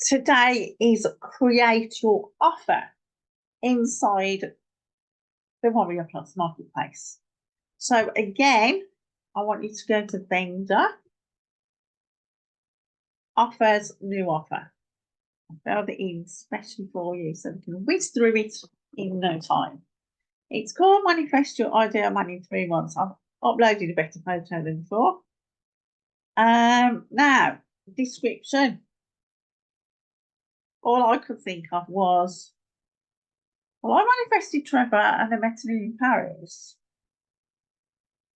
today is create your offer inside the Warrior Plus Marketplace. So again, I want you to go to Vendor, Offers, New Offer. I filled it in especially for you so we can whiz through it in no time. It's called Manifest Your Ideal Man in 3 months. I've uploaded a better photo than before. Now, description. All I could think of was, well, I manifested Trevor and I met him in Paris.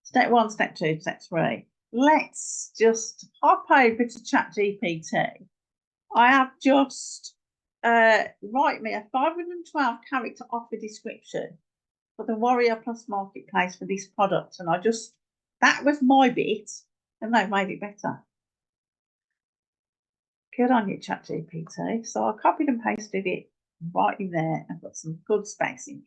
Step 1, step 2, step 3. Let's just hop over to ChatGPT. I have just write me a 512 character offer description for the Warrior Plus Marketplace for this product. And that was my bit, and they've made it better. Good on you, ChatGPT. So I copied and pasted it right in there and got some good spacing.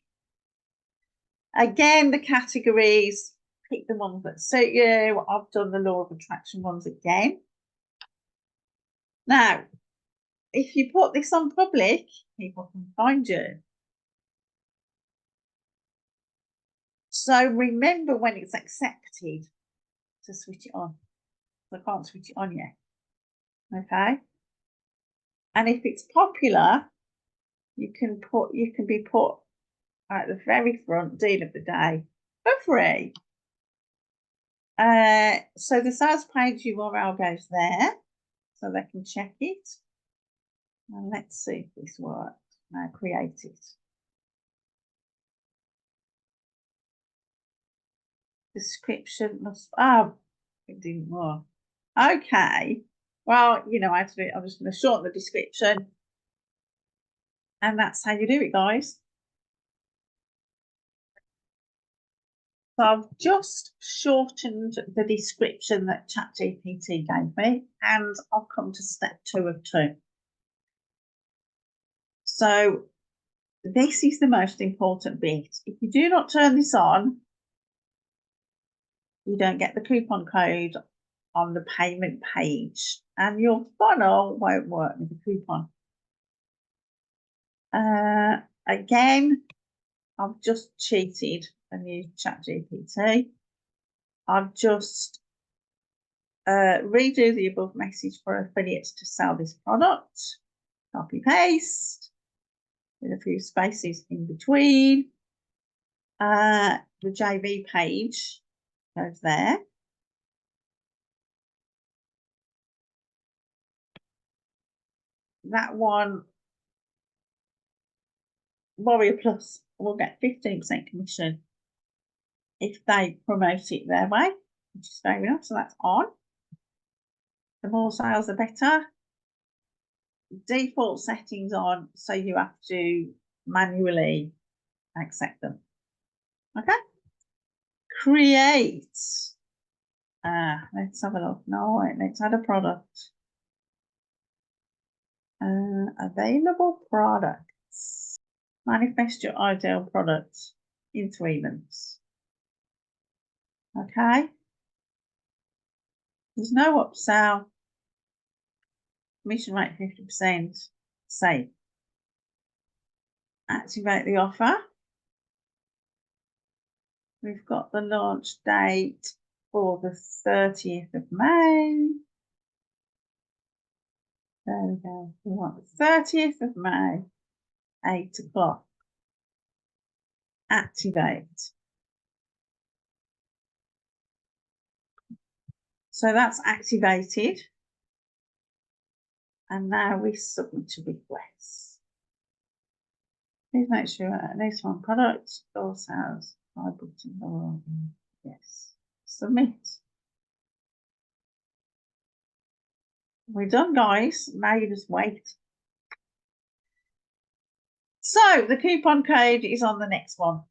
Again, the categories, pick the ones that suit you. I've done the law of attraction ones again. Now, if you put this on public, people can find you. So remember when it's accepted to switch it on. I can't switch it on yet. Okay. And if it's popular, you can be put at the very front, deal of the day, for free. So the sales page URL goes there, so they can check it. And let's see if this works. Now create it. Description must, it didn't work. Okay. Well, you know how to do it. I'm just going to shorten the description. And that's how you do it, guys. So I've just shortened the description that ChatGPT gave me, and I've come to step 2 of 2. So this is the most important bit. If you do not turn this on, you don't get the coupon code on the payment page, and your funnel won't work with the coupon. Again, I've just cheated and used ChatGPT. I've just redo the above message for affiliates to sell this product. Copy paste with a few spaces in between. The JV page goes there. That one, Warrior Plus will get 15% commission if they promote it their way, which is fair enough. So that's on. The more sales, the better. Default settings on, so you have to manually accept them. Okay. Create. Let's have a look. No, wait, let's add a product. Available products. Manifest your ideal product in 3 months. Okay. There's no upsell. Commission rate 50%. Save. Activate the offer. We've got the launch date for the 30th of May. There we go. We want the 30th of May, 8 o'clock. Activate. So that's activated. And now we submit a request. Please make sure at least one product or sales by button or yes. Submit. We're done, guys. Now you just wait. So the coupon code is on the next one.